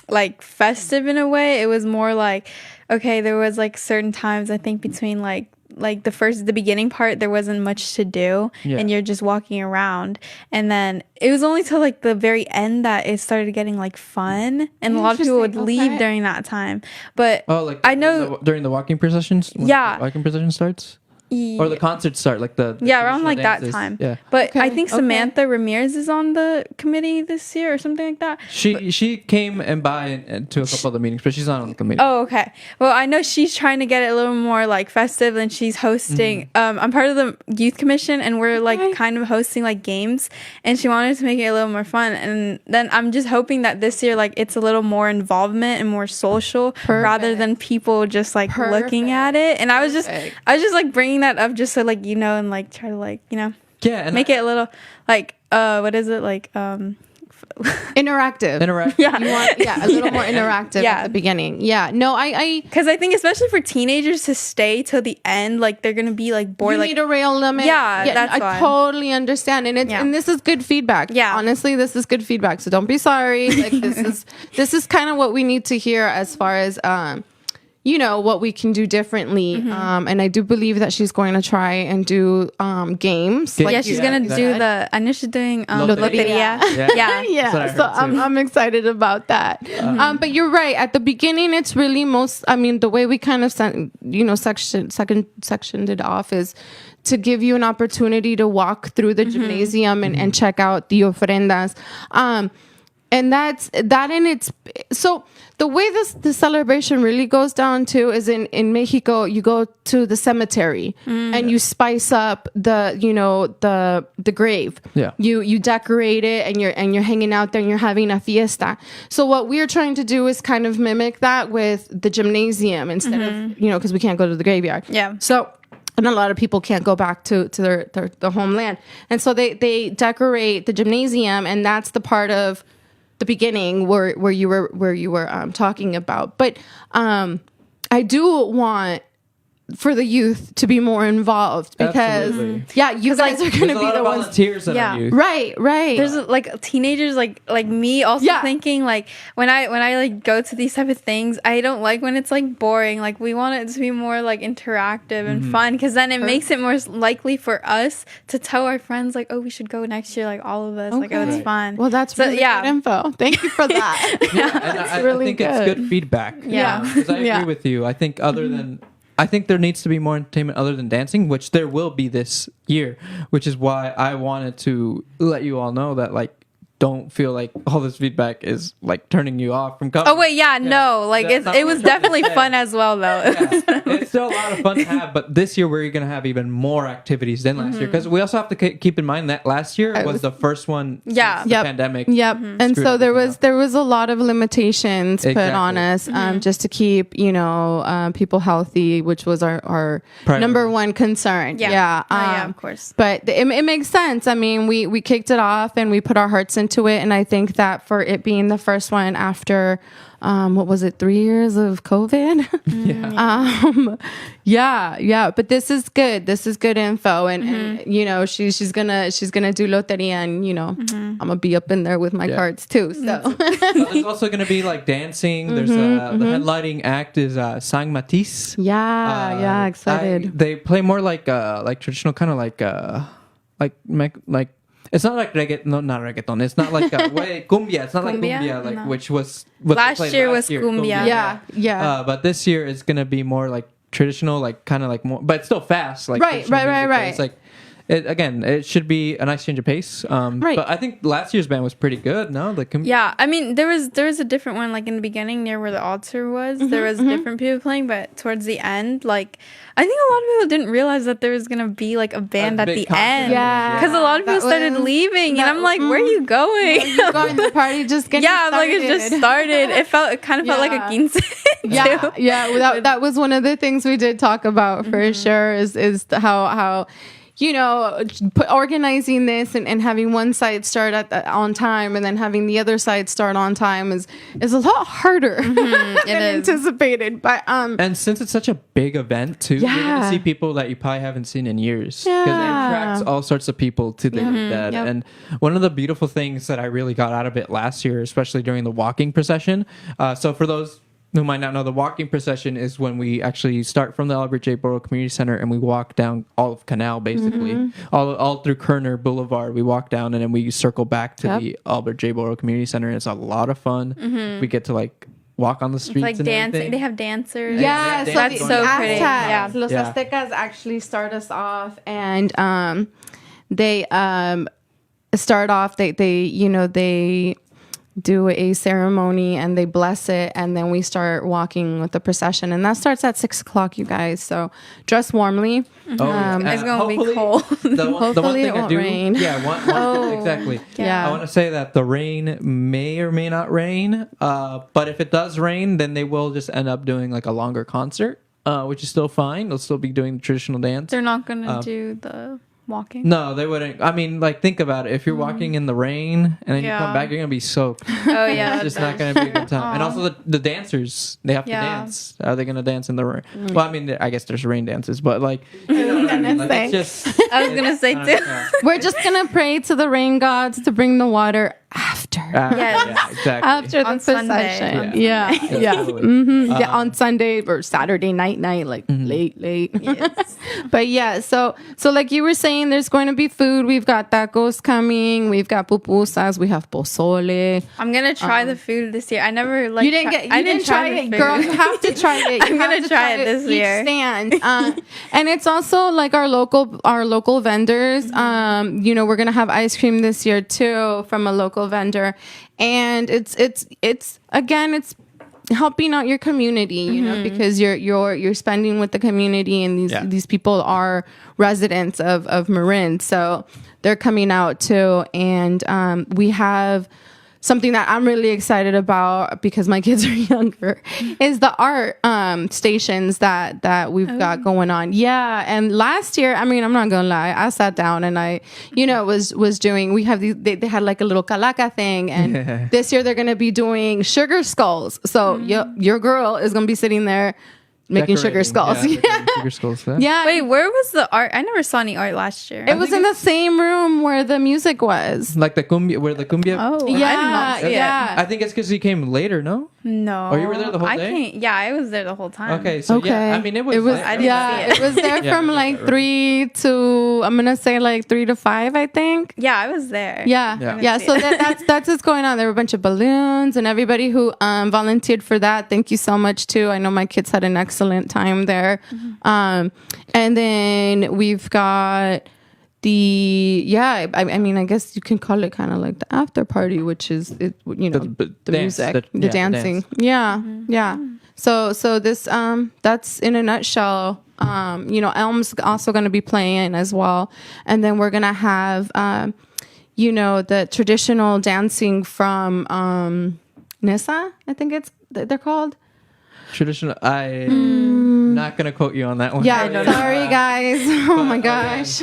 like festive in a way. It was more like, okay, there was like certain times I think between like the beginning part there wasn't much to do and you're just walking around, and then it was only till like the very end that it started getting like fun, and a lot of people would leave during that time. But I know during the walking processions, the walking procession starts. Or the concerts start, like the around like that time. Yeah. But I think Samantha Ramirez is on the committee this year or something like that. She came to a couple of the meetings, but she's not on the committee. Oh, okay. Well, I know she's trying to get it a little more like festive, and she's hosting. I'm part of the youth commission, and we're like kind of hosting like games, and she wanted to make it a little more fun. And then I'm just hoping that this year like it's a little more involvement and more social rather than people just like looking at it. And I was just like bringing that up just so like and like try to like and make it a little like what is it like Interactive. yeah. You want, a little more interactive at the beginning. Yeah. No, I because I think especially for teenagers to stay till the end, like they're gonna be like bored. You like need a rail limit. Yeah, that's I why. totally understand, and and this is good feedback. Yeah, honestly, this is good feedback. So don't be sorry. Like this is kind of what we need to hear as far as what we can do differently. And I do believe that she's going to try and do games. Like she's gonna do the. I know she's doing loteria. Yeah. So I'm excited about that. But you're right. At the beginning, it's really the way we kind of sectioned it off is to give you an opportunity to walk through the gymnasium and check out the ofrendas. And that in its so the way the celebration really goes down too is in Mexico, you go to the cemetery and you spice up the grave. Yeah. You decorate it and you're hanging out there and you're having a fiesta. So what we're trying to do is kind of mimic that with the gymnasium instead of because we can't go to the graveyard. Yeah. So. And a lot of people can't go back to their homeland. And so they decorate the gymnasium, and that's the part of the beginning where you were talking about. But I do want for the youth to be more involved because you guys are going to be the ones volunteers that are youth. Right. There's like teenagers like me also thinking like when I like go to these type of things, I don't like when it's like boring. Like we want it to be more like interactive and fun, because then it makes it more likely for us to tell our friends like, oh, we should go next year, like all of us. Like, oh, it's fun. Well, that's really good info. Thank you for that. And I think it's good feedback. Because I agree with you. I think I think there needs to be more entertainment other than dancing, which there will be this year, which is why I wanted to let you all know that, like, don't feel like all this feedback is like turning you off from coming. Oh wait, no, like it was definitely fun as well though. It's still a lot of fun to have, but this year we're going to have even more activities than last year, because we also have to keep in mind that last year was the first one since the pandemic. And so there was a lot of limitations put on us just to keep people healthy, which was our number one concern. Of course. But it makes sense. I mean, we kicked it off and we put our hearts into it, and I think that for it being the first one after 3 years of COVID. But this is good info, and she's gonna do loteria, and I'm gonna be up in there with my cards too. So there's also gonna be like dancing. There's the headlining act is Sang Matisse. Excited. They play more like traditional, kind of like it's not like reggaeton. No, not reggaeton. It's not like cumbia. It's not like cumbia, like which was last year was cumbia. But this year is gonna be more like traditional, like kind of like more, but it's still fast. Like right. It's like it should be a nice change of pace. But I think last year's band was pretty good. No, I mean there was a different one like in the beginning near where the altar was. There was different people playing, but towards the end, like I think a lot of people didn't realize that there was gonna be like a band at the end. Because a lot of people started leaving, and I'm like, where are you going? You're going to the party just getting started. Like it just started. It kind of felt like a quince. That was one of the things we did talk about for sure. Is how organizing this and having one side start on time and then having the other side start on time is a lot harder than anticipated. But and since it's such a big event too, you're gonna see people that you probably haven't seen in years, because it attracts all sorts of people to the dead. And one of the beautiful things that I really got out of it last year, especially during the walking procession. So for those who might not know, the walking procession is when we actually start from the Albert J. Burrow Community Center and we walk down all of Canal, basically, all through Kerner Boulevard. We walk down and then we circle back to the Albert J. Burrow Community Center, and it's a lot of fun. We get to like walk on the streets, like and dancing. everything. They have dancers. Yeah, so that's so pretty. Los Aztecas actually start us off, and they start off. They do a ceremony and they bless it, and then we start walking with the procession, and that starts at 6:00, you guys. So dress warmly. It's gonna be cold. Hopefully it won't rain. Exactly. I want to say that the rain may or may not rain, but if it does rain, then they will just end up doing like a longer concert, which is still fine. They'll still be doing the traditional dance. They're not gonna do the walking? No, they wouldn't. I mean, like, think about it. If you're walking in the rain and then you come Yeah. back, you're gonna be soaked. Oh yeah, It's just not gonna be a good time. And also the dancers, they have to Yeah. dance. Are they gonna dance in the rain? Well, I mean, I guess there's rain dances, but like, you know what I mean? Like, it's just. I was gonna say too. Yeah. We're just gonna pray to the rain gods to bring the water after. Yes. Yeah, exactly. After the On Sunday. procession. Yeah. Yeah. Yeah. Absolutely. Yeah, on Sunday or Saturday night, like late. Yes. But yeah, so like you were saying, there's going to be food. We've got tacos coming. We've got pupusas. We have pozole. I'm gonna try the food this year. I never like. You didn't get. I You didn't try the it, food. girl. You have to try it. You I'm have gonna to try it this each year. Stand. And it's also like our local vendors. You know, we're gonna have ice cream this year too from a local vendor, and it's again, it's helping out your community, you know, because you're spending with the community, and these people are residents of Marin, so they're coming out too. And we have something that I'm really excited about because my kids are younger is the art stations that we've got going on. Yeah. And last year, I mean, I'm not gonna lie, I sat down and I, you know, was doing, we have these, they had like a little calaca thing, and this year they're gonna be doing sugar skulls. So your girl is gonna be sitting there making sugar skulls. Yeah. Sugar skulls. Yeah. Wait, where was the art? I never saw any art last year. It was in the same room where the music was. Like the cumbia, where the cumbia. Oh, Yeah, I did not see yeah. I think it's because you came later, no? it. No. Oh, you were there the whole I day? can't. Yeah, I was there the whole time. Okay, so yeah, I mean, it was. I didn't see it was there Yeah, from it was like there. 3 to, I'm gonna say like 3 to 5, I think. Yeah, I was there. Yeah, Yeah. yeah. So that's what's going on. There were a bunch of balloons, and everybody who volunteered for that, thank you so much too. I know my kids had an excellent time there. And then we've got I mean, I guess you can call it kind of like the after party, which is it, you know, the dance, music, the the dancing. dance. Yeah. So this that's in a nutshell. You know, Elm's also going to be playing as well, and then we're gonna have you know, the traditional dancing from Nissa, I think they're called. Traditional. I'm not gonna quote you on that one. Yeah, sorry guys. Oh my gosh.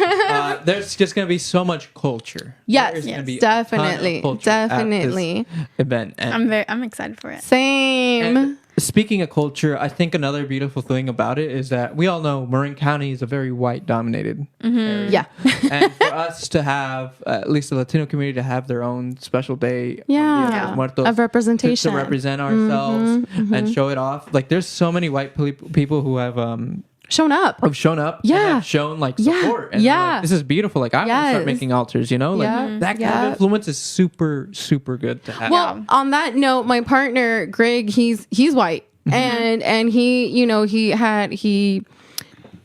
There's just gonna be so much culture. Yes, There's gonna be a definitely, ton of culture at this definitely. event. And I'm excited for it. Same. And speaking of culture, I think another beautiful thing about it is that we all know Marin County is a very white dominated area. Yeah. And for us to have, at least the Latino community, to have their own special day Yeah. on Dia de los Muertos, Of representation. to represent ourselves and show it off. Like, there's so many white people who have Shown up. shown up Yeah. and have shown like Yeah. support. And they're Yeah. like, this is beautiful. Like, I want to Yes. start making altars, you know? Like, Yeah. that kind Yeah. of influence is super, super good to have. Well, on that note, my partner Greg, he's white, and he, you know, he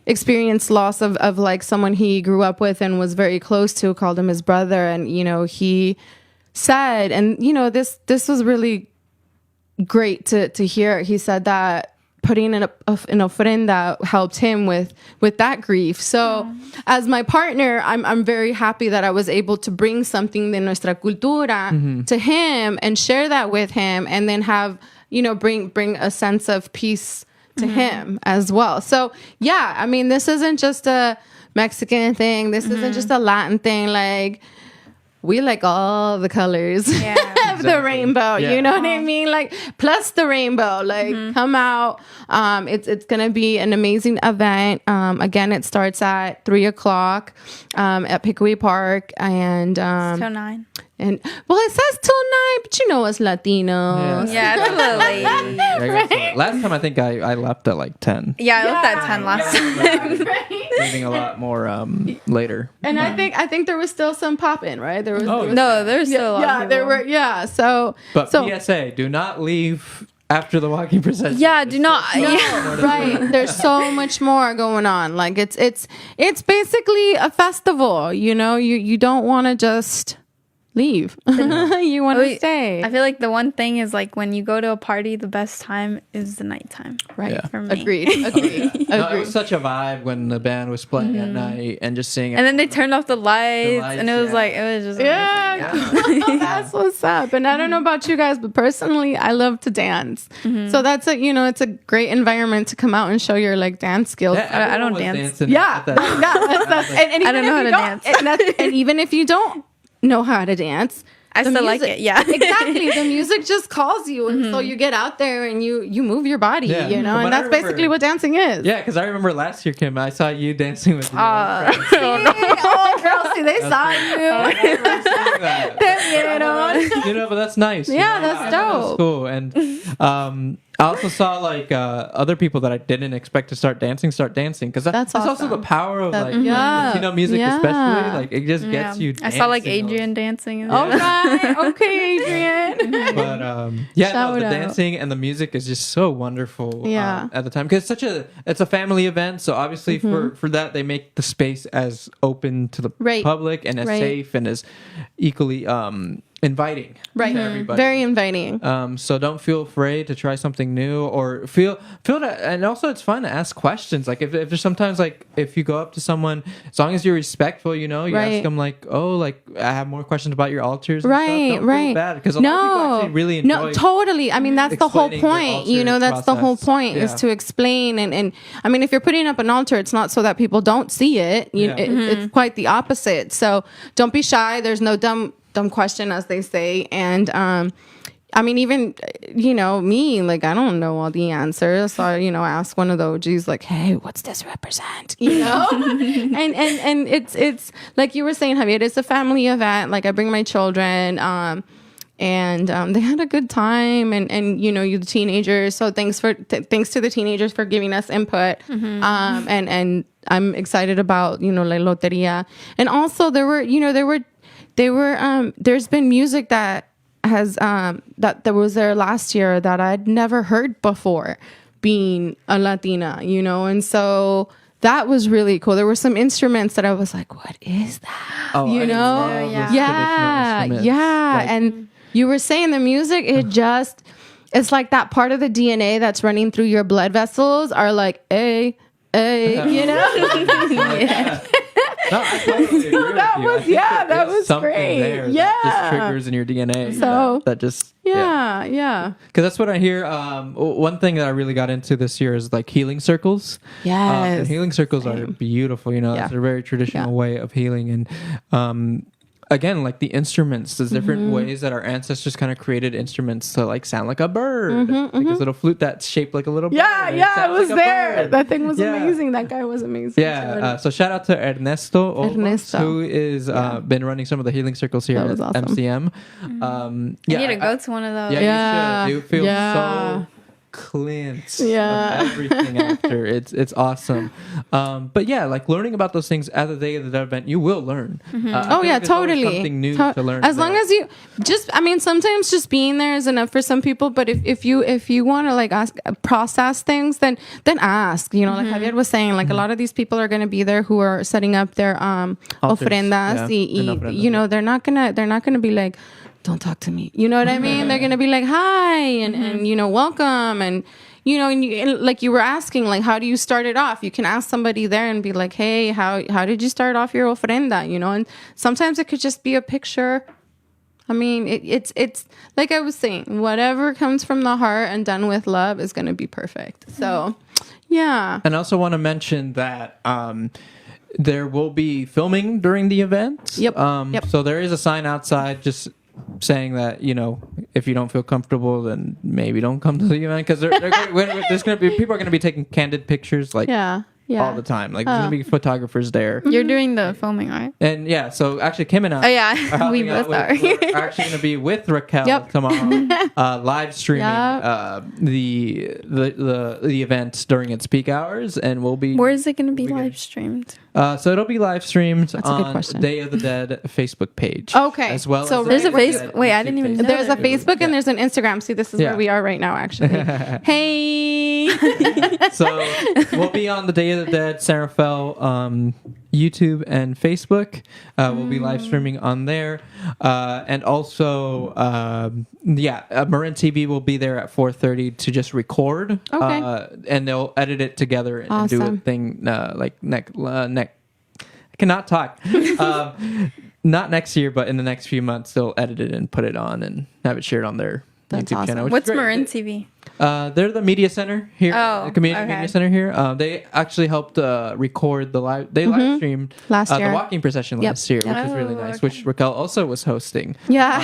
experienced loss of like someone he grew up with and was very close to, called him his brother, and you know, he said, and you know, this was really great to hear. He said that putting in an ofrenda helped him with that grief. So as my partner, I'm very happy that I was able to bring something de nuestra cultura to him and share that with him, and then have, you know, bring a sense of peace to him as well. So yeah, I mean, this isn't just a Mexican thing. This isn't just a Latin thing. Like, we like all the colors of the Exactly. rainbow. Yeah. You know what I mean? Like, plus the rainbow. Like, come out. It's gonna be an amazing event. Again, it starts at 3:00 at Pickaway Park, and Till 9. and well, it says till 9, but you know, it's Latino. Yeah, it's a little late. Yeah, last time I think I left at like 10. Yeah, I left at 10 last time. Leaving a lot more later. And I think there was still some popping, right? There was. Oh, there was No, there's still a lot of yeah, there people. were. Yeah, so. But so, PSA, do not leave after the walking procession. Yeah, do not. No, Yeah. right. There's so much more going on. Like, it's basically a festival. You know, you don't want to just leave. You want to stay. I feel like the one thing is like when you go to a party, the best time is the nighttime. Right. Yeah. For me. Agreed. No, it was such a vibe when the band was playing at night and just seeing it. And then they turned off the lights, lights, and it was yeah. like, it was just Yeah. That's what's up. And I don't know about you guys, but personally, I love to dance. So that's it's a great environment to come out and show your like dance skills. Yeah, I don't everyone was dance. dancing Yeah, at that. that's and I don't know how to dance. And even if you don't know how to dance, I the still like music- it, yeah. Exactly. The music just calls you, and so you get out there and you move your body, Yeah. and But that's basically what dancing is. Yeah, because I remember last year, Kim, I saw you dancing with your Oh, girl, see, they saw you. But that's nice. Yeah, that's I thought that was dope. cool. And I also saw like other people that I didn't expect to start dancing because that's also awesome. the power of like yeah. Latino music, Yeah. especially. Like it just gets you. I saw like dancing. Adrian dancing. And All right. Okay, Adrian. But Shout the out. dancing and the music is just so wonderful. Yeah. At the time, because it's a family event, so obviously for that they make the space as open to the Right. public and as Right. safe and as equally inviting Right. to everybody. Very inviting. So don't feel afraid to try something new or feel that. And also it's fun to ask questions. Like if there's sometimes like if you go up to someone, as long as you're respectful, you Right. ask them like, oh, like I have more questions about your altars. And Right, stuff. Don't right. feel bad because a lot of people actually really enjoy. No, totally. I mean, that's the whole explaining their point. altar That's the whole process. point is Yeah. to explain. And I mean, if you're putting up an altar, it's not so that people don't see it. Yeah. It's quite the opposite. So don't be shy. There's no dumb question, as they say. And I mean, even me, like I don't know all the answers. So I ask one of the OGs, like, "Hey, what's this represent?" and it's like you were saying, Javier, it's a family event. Like I bring my children. And they had a good time, and you the teenagers. So thanks to the teenagers for giving us input. And I'm excited about La Loteria, and also there's been music that has that was there last year that I'd never heard before, being a Latina, and so. That was really cool. There were some instruments that I was like, "What is that?" Oh, I love those Yeah. traditional instruments. Like, And you were saying the music, it's like that part of the DNA that's running through your blood vessels are like, hey, no, I totally agree with That you. was- I think that there's was something great. there Yeah. that just triggers in your DNA. So- that just yeah. Because that's what I hear. One thing that I really got into this year is like healing circles. Yes. And healing circles are beautiful. It's a very traditional way of healing. And again, like the instruments, there's different ways that our ancestors kind of created instruments to like sound like a bird. Like this little flute that's shaped like a little bird. and Yeah, it sounds was like a there. bird. That thing was Yeah. amazing. That guy was amazing. Yeah, so shout out to Ernesto, Olmos, Ernesto. who is been running some of the healing circles here That at was awesome. MCM. I need to go to one of those. Yeah, you should. You feel Yeah. so cleansed Yeah. of everything after. It's awesome. But yeah, like learning about those things at the day of the event, you will learn. I Oh feel yeah, like there's always totally. Something new to learn. As long there. as you sometimes just being there is enough for some people. But if you want to like process things, then ask. Like Javier was saying, like a lot of these people are going to be there who are setting up their Altars, ofrendas. yeah, and ofrendas, they're not gonna be like, don't talk to me. You know what I mean? They're gonna be like, hi, and welcome, and like you were asking, like, how do you start it off? You can ask somebody there and be like, hey, how did you start off your ofrenda? And sometimes it could just be a picture. I mean, it's like I was saying, whatever comes from the heart and done with love is gonna be perfect. So, yeah. And I also want to mention that there will be filming during the event. Yep. So there is a sign outside just saying that if you don't feel comfortable, then maybe don't come to the event because there's going to be people are going to be taking candid pictures like all the time. Like there's going to be photographers there. You're doing the filming, right? And yeah, so actually Kim and I Oh yeah, we both are. we're actually going to be with Raquel tomorrow, live streaming the event during its peak hours, and we'll be. Where is it going to be live streamed? So it'll be live streamed a good on question. Day of the Dead Facebook page. Okay. As well So as there's a Day of the face- Dead wait, I YouTube didn't even page. know There's a Facebook and there's an Instagram. See, this is Yeah. where we are right now, actually. Hey. So we'll be on the Day of the Dead San Rafael YouTube and Facebook. We'll be live streaming on there. And also, Marin TV will be there at 4:30 to just record. Okay. And they'll edit it together and do a Awesome. thing I cannot talk. Not next year, but in the next few months, they'll edit it and put it on and have it shared on their That's YouTube awesome. channel. which is What's great. Marin TV? They're the media center here, Oh, the community okay. media center here. They actually helped record the live. They live streamed Last the year. walking procession Yep. last year, which was really Oh, nice. okay. Which Raquel also was hosting. Yeah.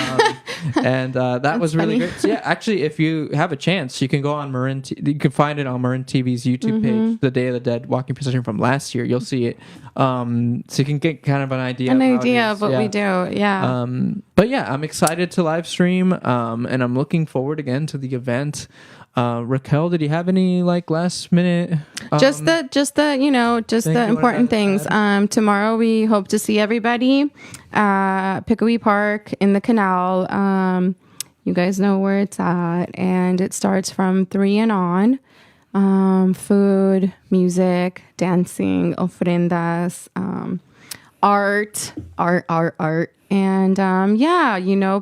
And that was really funny. great. So, yeah, actually, if you have a chance, you can go on you can find it on Marin TV's YouTube page, the Day of the Dead walking procession from last year. You'll see it, so you can get kind of an idea. An of how it idea is. of what Yeah. we do. Yeah. But yeah, I'm excited to live stream, and I'm looking forward again to the event. Raquel, did you have any like last minute? Just the thing you wanna important things. Tomorrow we hope to see everybody at Pickawee Park in the canal. You guys know where it's at, and it starts from 3 and on. Food, music, dancing, ofrendas, art. And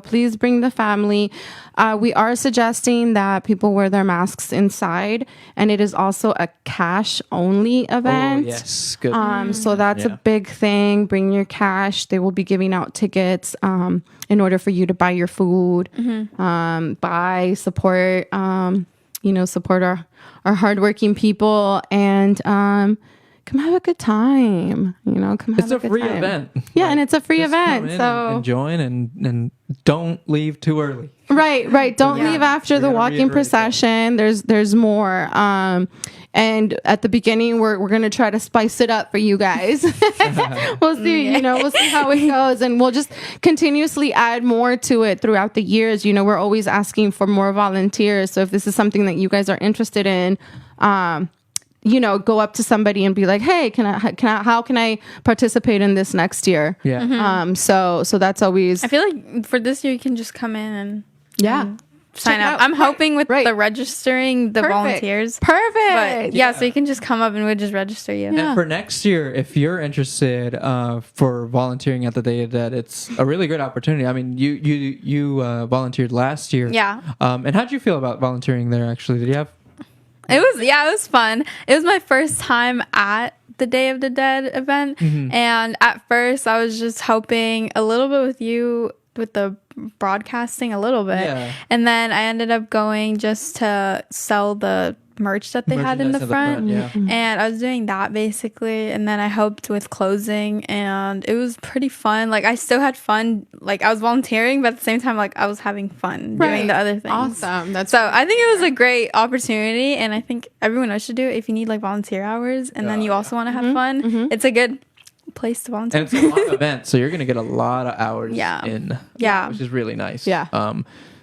please bring the family. We are suggesting that people wear their masks inside, and it is also a cash only event. Oh, yes, good. So that's Yeah. a big thing. Bring your cash. They will be giving out tickets in order for you to buy your food, support support our hardworking people, and come have a good time. Come have It's a good free time. event. Yeah, and it's a free Just come event. in So and join and don't leave too early. Right. Don't Yeah. leave after the gotta walking reiterate procession. There's more. And at the beginning, we're gonna try to spice it up for you guys. We'll see. We'll see how it goes, and we'll just continuously add more to it throughout the years. We're always asking for more volunteers. So if this is something that you guys are interested in, go up to somebody and be like, "Hey, how can I participate in this next year?" Yeah. So that's always I feel like for this year you can just come in and sign Check up. out- I'm hoping with right. the registering the Perfect. volunteers. Perfect. But yeah, so you can just come up and we'll just register you. And for next year, if you're interested for volunteering at the Day of the Dead, it's a really good opportunity. I mean, you volunteered last year. Yeah. And how'd you feel about volunteering there? Actually, did you have? It was fun. It was my first time at the Day of the Dead event, and at first I was just helping a little bit with you with the broadcasting a little bit, Yeah. and then I ended up going just to sell the merch that they had in the front, yeah. and I was doing that basically, and then I helped with closing, and it was pretty fun. Like I still had fun, like I was volunteering, but at the same time like I was having fun doing the other things. Awesome. That's So I think it was a great opportunity, and I think everyone else should do it if you need like volunteer hours, and then you also want to have fun. It's a good place to volunteer. And it's a live event, so you're gonna get a lot of hours Yeah. in. Yeah. Which is really nice. Yeah.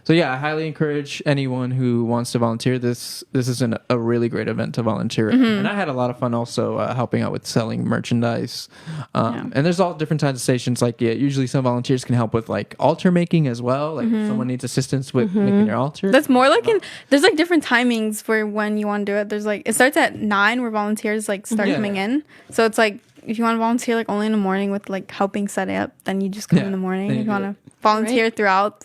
So yeah, I highly encourage anyone who wants to volunteer. This is a really great event to volunteer, and I had a lot of fun also helping out with selling merchandise. And there's all different kinds of stations. Like usually some volunteers can help with like altar making as well. Like if someone needs assistance with making their altar. That's more like there's like different timings for when you want to do it. There's like it starts at 9 where volunteers like start Yeah. coming in. So it's like if you want to volunteer like only in the morning with like helping set it up, then you just come Yeah. in the morning. Then If you you do want to volunteer throughout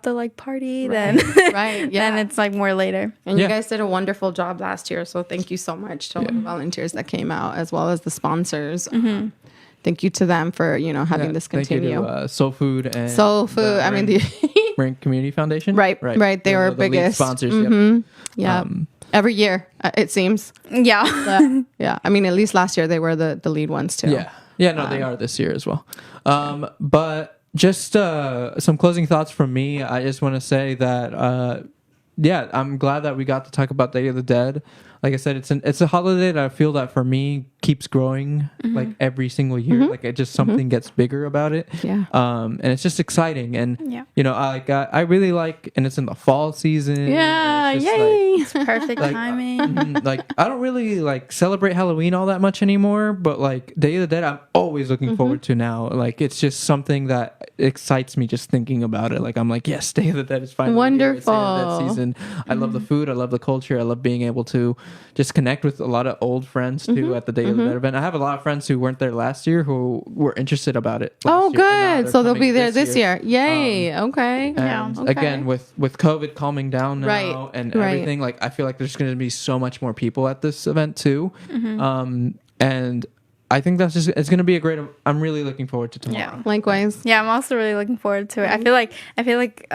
the like party, then right. Yeah. then it's like more later. And Yeah. you guys did a wonderful job last year, so thank you so much to all the volunteers that came out, as well as the sponsors. Thank you to them for having this Thank you continue. to Soul Food and Soul Food. I mean, the Marin Community Foundation. right. They were Those are the lead biggest sponsors. Yep. yeah. Every year, it seems. Yeah. But, yeah. I mean, at least last year they were the lead ones too. Yeah. No, they are this year as well. But just some closing thoughts from me. I just want to say that I'm glad that we got to talk about Day of the Dead. Like I said, it's a holiday that I feel that for me keeps growing like every single year. Like it just something gets bigger about it. Yeah. And it's just exciting. And Yeah. I really like, and it's in the fall season. Yeah. It's just, Yay. It's perfect timing. like I don't really like celebrate Halloween all that much anymore, but like Day of the Dead I'm always looking forward to now. Like it's just something that excites me just thinking about it. Like I'm like, yes, Day of the Dead is finally here. It's Day of the Dead Wonderful. season. I love the food, I love the culture, I love being able to just connect with a lot of old friends too at the Day of the Dead event. I have a lot of friends who weren't there last year who were interested about it. Oh, year, and good. So they'll be coming there this year. Yay. Okay. And Okay. again, with COVID calming down now Right. and Right. everything, like I feel like there's going to be so much more people at this event too. And I think that's just, it's going to be a great, I'm really looking forward to tomorrow. Yeah. Likewise. Yeah, I'm also really looking forward to it. I feel like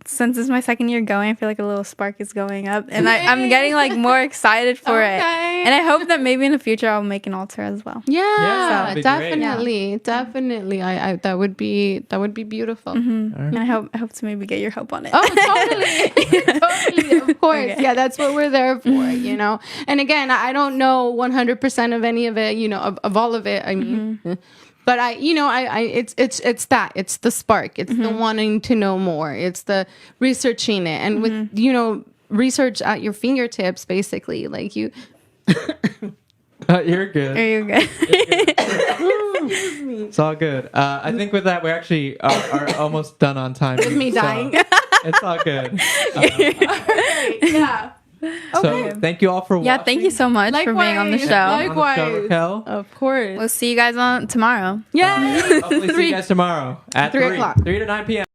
since it's my second year going, I feel like a little spark is going up, and I'm getting like more excited for it. And I hope that maybe in the future I'll make an altar as well. Yeah, that'd be definitely. I that would be beautiful. And I hope to maybe get your help on it. Oh, totally, of course. Okay. Yeah, that's what we're there for, you know. And again, I don't know 100% of any of it, you know, of all of it. I mean, but it's that. It's the spark. It's the wanting to know more. It's the researching it, and with research at your fingertips, basically. Like you. You're good. Are you good? It's all good. I think with that, we actually are almost done on time. With me so dying. It's all good. Yeah. So thank you all for watching. Yeah, thank you so much for being on the show. Likewise. Raquel. Of course. We'll see you guys on tomorrow. Yeah. Hopefully see you guys tomorrow at 3 o'clock. 3 to 9 p.m.